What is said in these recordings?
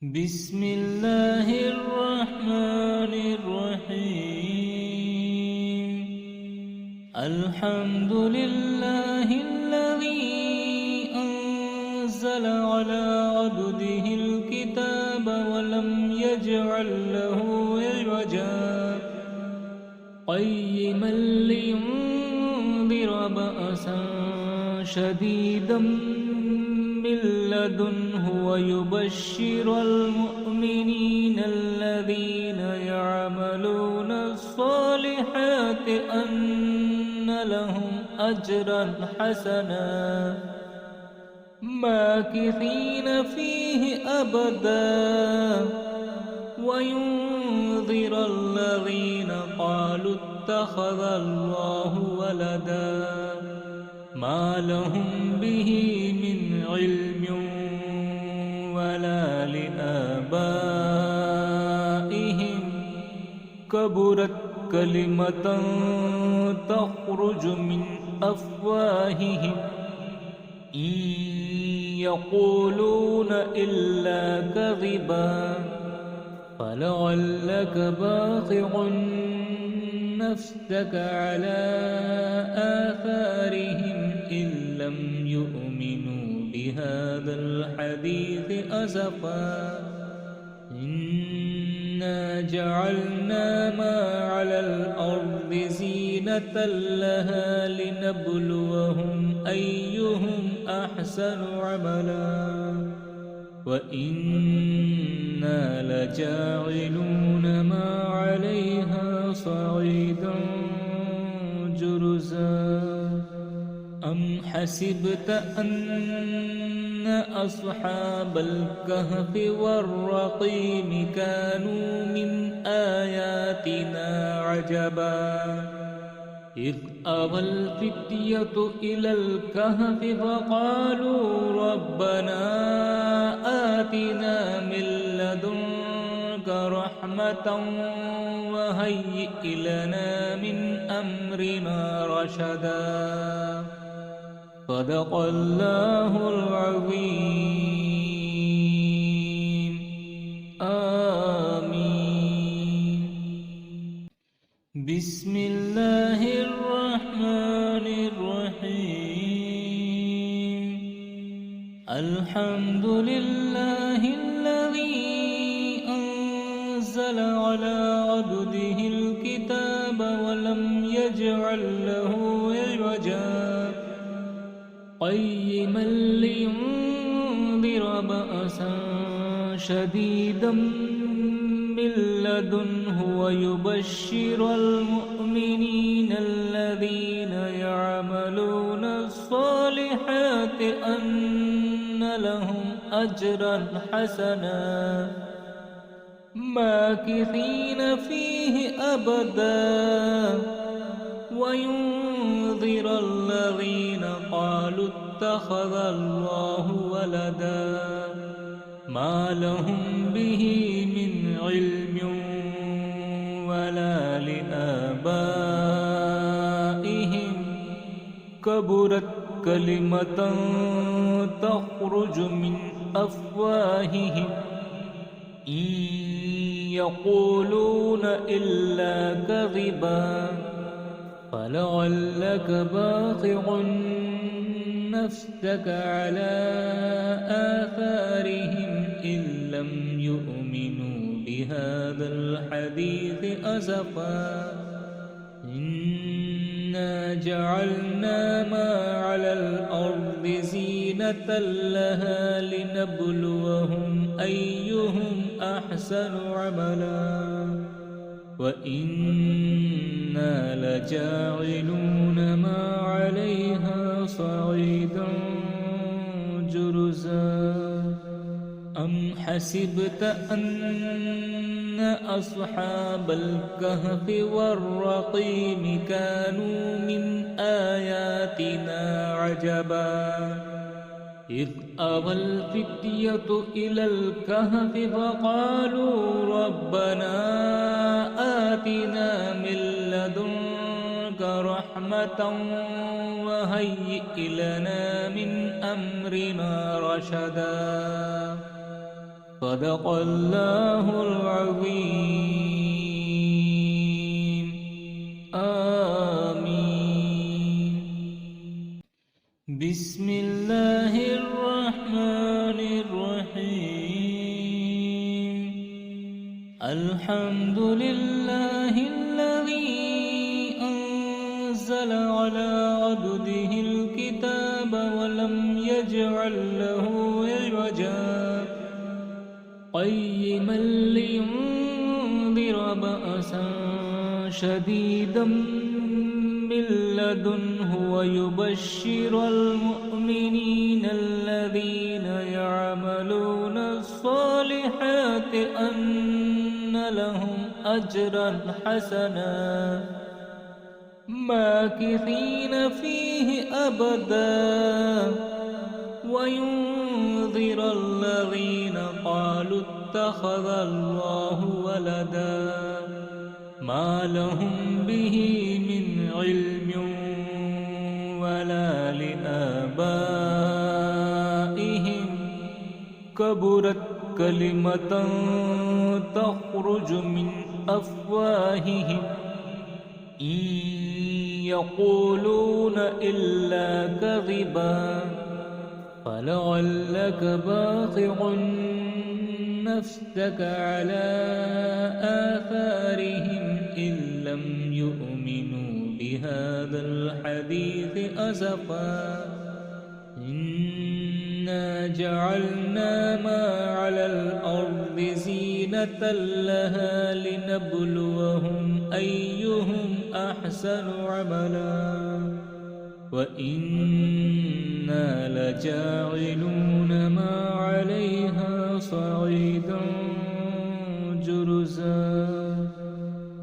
बिस्मिल्लाहिर्रहमानिर्रहीम। अल्हम्दुलिल्लाहिल्लज़ी अंज़ल अला अब्दिहिल किताब वलम यजअल लहू इवजा क़य्यिमन लियुनज़िर बअसन शदीदन मिन लदुन्हु वयुबश्शिरल मुअ्मिनीन अल्लज़ीना यअमलूनस्सालिहाति अन्न लहुम अजरन हसना माकिसीन फ़ीहि अबदा वयुनज़िरल लज़ीना क़ालू इत्तख़ज़ल्लाहु वलदा मा लहुम बिही मिन इल्मिन वला लिआबाइहिम कबुरत कलिमतन तख़रुजु मिन अफ़वाहिहिम इन यक़ूलून इल्ला कज़िबा फलअल्लक बाक़िउन नफ़्सक अला आथारिहिम इन लम युमिनू बिहाज़ल हदीस असफ़ा इन्ना जअलना मा अलल अर्दि ज़ीनतन लहा लिनब्लुवहुम अय्युहुम अहसनु अमला व इन्ना लजाइलून मा अलैहा सईदन जुरुज़ा अम हसिबत अन्न अस्हाबल कहफ़ि वर्रक़ीम कानू मिन आयातिना अजबा इज़ अवल फ़ित्यतु इलल कहफ़ि फ़क़ालू रब्बना आतिना मिन लदुन्क रहमतन वहय्यिअ लना मिन अम्रिना रशदा सदक़ल्लाहुल अज़ीम। आमीन। बिस्मिल्लाहिर्रहमानिर्रहीम। अल्हम्दुलिल्लाहिल्लज़ी अंज़ल अला अब्दिहिल किताब वलम यजअल लहू इवजा क़य्यिमन लियुनज़िर बअसन शदीदन मिन लदुन्हु वयुबश्शिरल मुअ्मिनीन अल्लज़ीना यअमलूनस्सालिहाति अन्न लहुम अजरन हसना माकिसीन फ़ीहि अबदा वयुनज़िरल लज़ीना क़ालू इत्तख़ज़ल्लाहु वलदा मा लहुम बिही मिन इल्मिन वला लिआबाइहिम कबुरत कलिमतन तख़रुजु मिन अफ़वाहिहिम इन यक़ूलून इल्ला कज़िबा फलअल्लक बाक़िउन नफ़्सक अला आथारिहिम इन लम युमिनू बिहाज़ल हदीस असफ़ा इन्ना जअलना मा अलल अर्दि ज़ीनतन लहा लिनब्लुवहुम अय्युहुम अहसनु अमला व इन्ना लजाइलून मा अलैहा सईदन जुरुज़ा अम हसिबत अन्न अस्हाबल कहफ़ि वर्रक़ीम कानू मिन आयातिना अजबा इज़ अवल फ़ित्यतु इलल कहफ़ि फ़क़ालू रब्बना आतिना मिन लदुन्क रहमतन वहय्यिअ लना मिन अम्रिना रशदा صدق الله العظيم. آمين. بسم الله الرحمن الرحيم. الحمد لله الذي أنزل على عبده الكتاب ولم يجعل له عوجا قيما لينذر بأسا شديدا من لدنه ويبشر المؤمنين الذين يعملون الصالحات أن لهم أجرا حسنا ماكثين فيه أبدا وينذر الذين قالوا اتخذ الله ولدا ما لهم به من علم ولا لآبائهم كبرت كلمة تخرج من أفواههم إن يقولون إلا كذبا فلعلك باخع نفسك على آثارهم إن لم يؤمنوا بهذا الحديث أسفا إنا جعلنا ما على الأرض زينة لها لنبلوهم أيهم أحسن عملا وإنا لجاعلون ما عليها صعيدا جرزا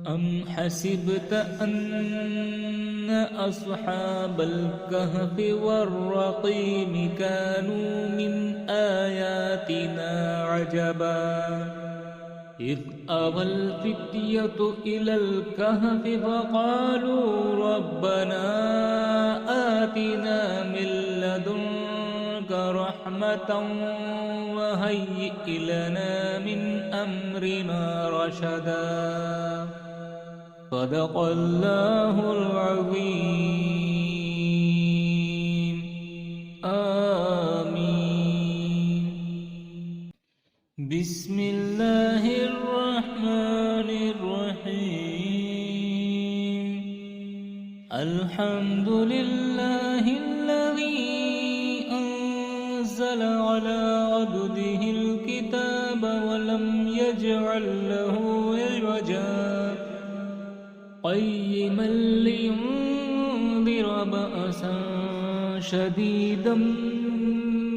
أم حسبت أن أصحاب الكهف والرقيم كانوا من آياتنا عجبا إذ أوى الفتية إلى الكهف فقالوا ربنا آتنا من لدنك رحمة وهيئ لنا من أمرنا رشدا صدق الله العظيم. آمين. بسم الله الرحمن الرحيم. الحمد لله الذي أنزل على عبده الكتاب ولم يجعل له عوجا قيما لينذر بأسا شديدا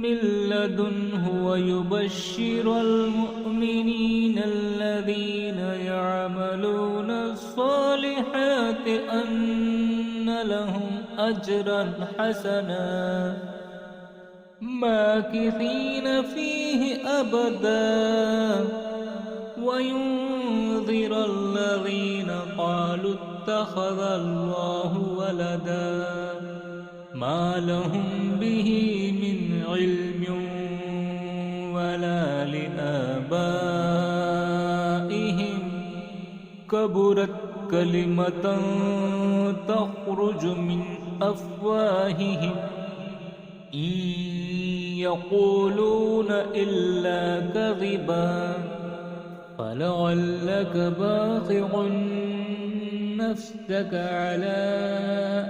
من لدنه ويبشر المؤمنين الذين يعملون الصالحات أن لهم أجرا حسنا ماكثين فيه أبدا وينذر الذين قالوا اتخذ الله ولدا ما لهم به من علم ولا لآبائهم كبرت كلمة تخرج من أفواههم إن يقولون إلا كذبا فلعلك باخع نفسك على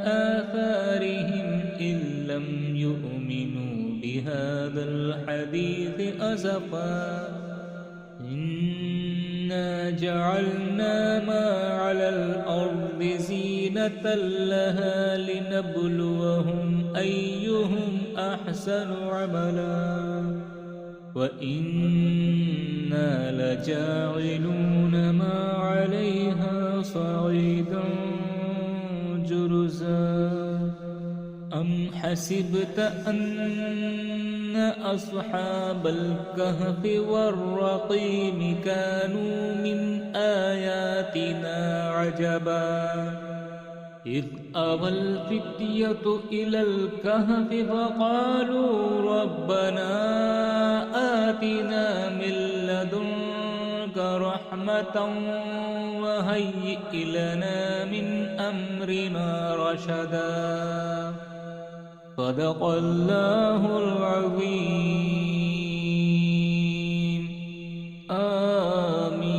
آثارهم إن لم يؤمنوا بهذا الحديث أسفا إنا جعلنا ما على الأرض زينة لها لنبلوهم أيهم أحسن عملا وإنا لجاعلون ما عليها صعيدا جرزا أم حسبت أن أصحاب الكهف والرقيم كانوا من آياتنا عجبا إذ أوى الفتية إلى الكهف فقالوا ربنا آتنا من لدنك رحمة وهيئ لنا من أمرنا رشدا. صدق الله العظيم. آمين.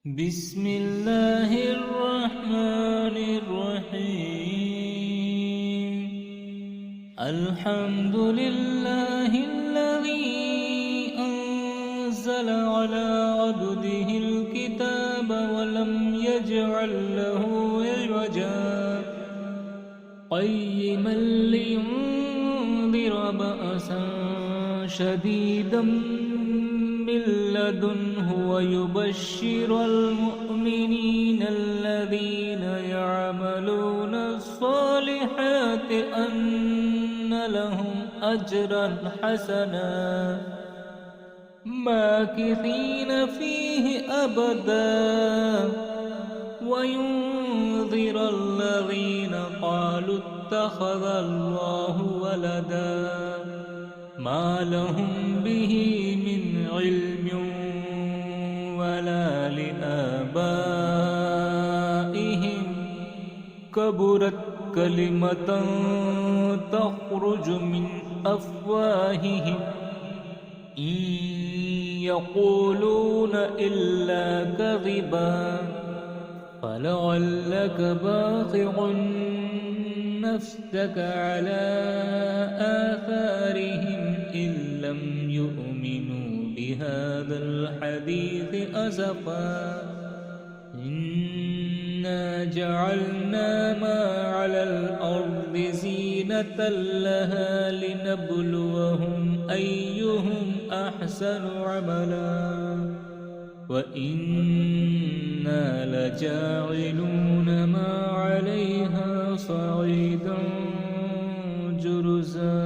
بسم الله الرحمن الرحيم. الحمد لله الذي أنزل على عبده الكتاب ولم يجعل له عوجا قيما لينذر بأسا شديدا من لدنه ويبشر المؤمنين الذين يعملون الصالحات أن لهم أجرا حسنا ماكثين فيه أبدا وينذر الذين قالوا اتخذ الله ولدا ما لهم به من علم ولا لآبائهم كبرت كلمة تخرج من أفواههم إن يقولون إلا كذبا فلعلك باخع نفسك على آثارهم إن لم يؤمنوا بهذا الحديث أسفا. إنا جعلنا ما على الأرض زينة لها لنبلوهم أيهم أحسن عملا وإنا لجاعلون ما عليها صعيدا جرزا.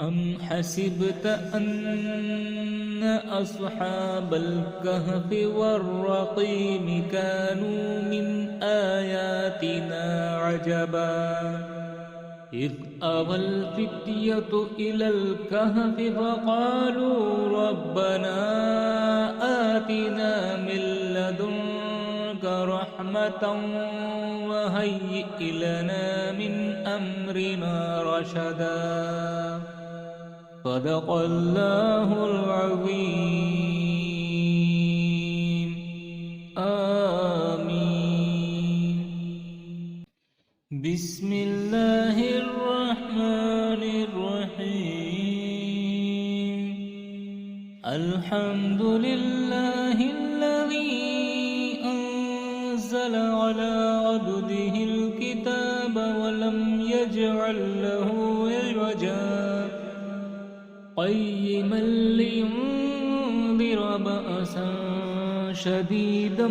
أم حسبت أن أصحاب الكهف والرقيم كانوا من آياتنا عجبا إذ أوى الفتية إلى الكهف فقالوا ربنا آتنا من لدنك رحمة وهيئ لنا من أمرنا رشدا. صدق الله العظيم. آمين. بسم الله الرحمن الرحيم. الحمد لله الذي أنزل على عبده الكتاب ولم يجعل له عوجا قيما لينذر بأسا شديدا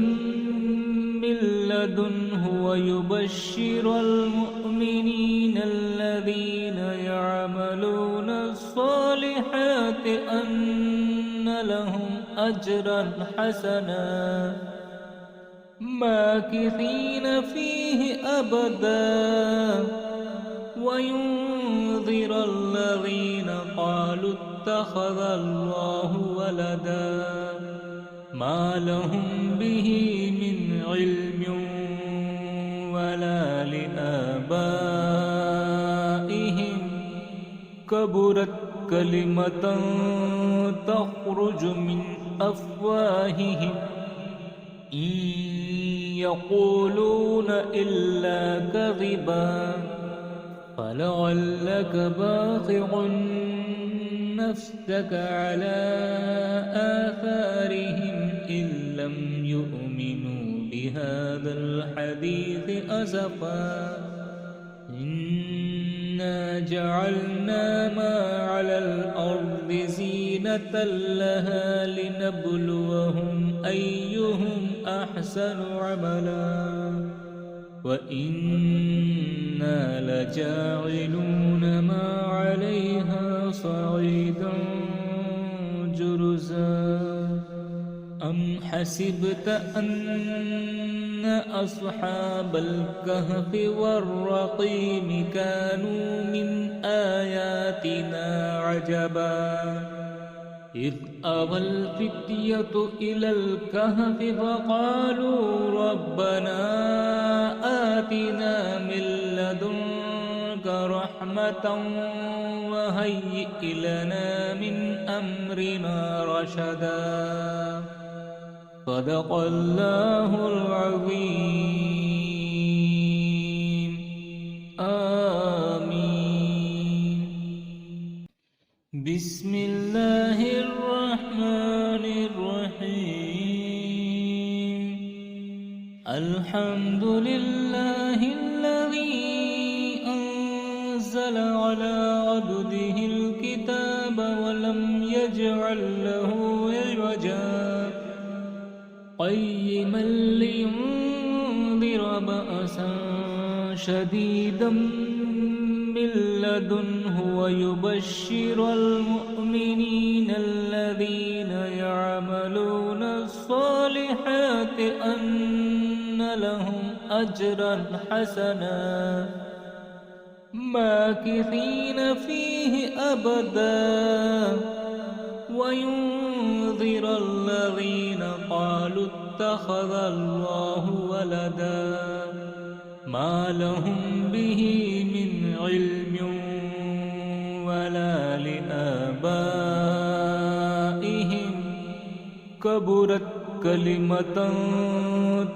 من لدنه ويبشر المؤمنين الذين يعملون الصالحات أن لهم أجرا حسنا ماكثين فيه أبدا وينذر الذين قالوا اتخذ الله ولدا ما لهم به من علم ولا لآبائهم كبرت كلمة تخرج من أفواههم إن يقولون إلا كذبا فلعلك باخع نفسك على آثارهم إن لم يؤمنوا بهذا الحديث أسفا. إنا جعلنا ما على الأرض زينة لها لنبلوهم أيهم أحسن عملا وإنا لجاعلون ما عليها صعيدا جرزا. أم حسبت أن أصحاب الكهف والرقيم كانوا من آياتنا عجبا إذ أوى الفتية إلى الكهف فقالوا ربنا آتنا من لدنك رحمة وهيئ لنا من أمرنا رشدا صدق الله العظيم آمين. بسم الله الرحمن الرحيم. الحمد لله الذي أنزل على عبده الكتاب ولم يجعل له عوجا قيما لينذر بأسا شديدا من لدنه ويبشر المؤمنين الذين يعملون الصالحات أن لهم أجرا حسنا ماكثين فيه أبدا وينذر الذين قالوا اتخذ الله ولدا ما لهم به من علم ولا لآبائهم كبرت كلمة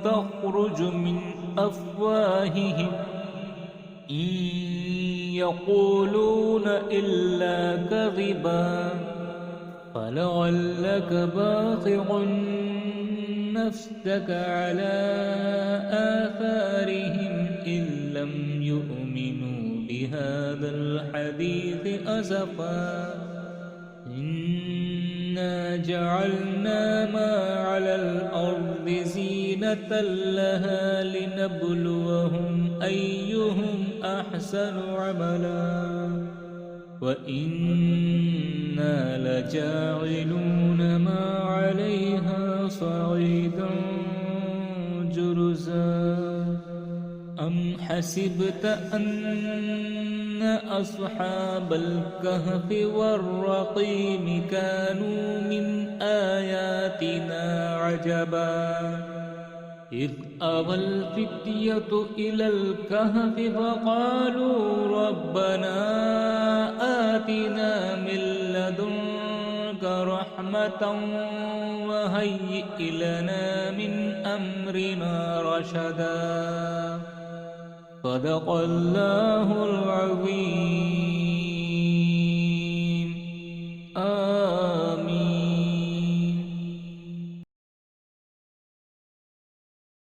تخرج من أفواههم إن يقولون إلا كذبا فلعلك باخع نفسك على آثارهم إن لم يؤمنوا بهذا الحديث أسفا إنا جعلنا ما على الأرض زينة لها لنبلوهم أيهم أحسن عملا وإنا لجاعلون ما عليها صعيدا جرزا أم حسبت أن أصحاب الكهف والرقيم كانوا من آياتنا عجبا إذ أوى الفتية إلى الكهف فقالوا ربنا آتنا من لدنك رحمة وهيئ لنا من أمرنا رشدا صدق الله العظيم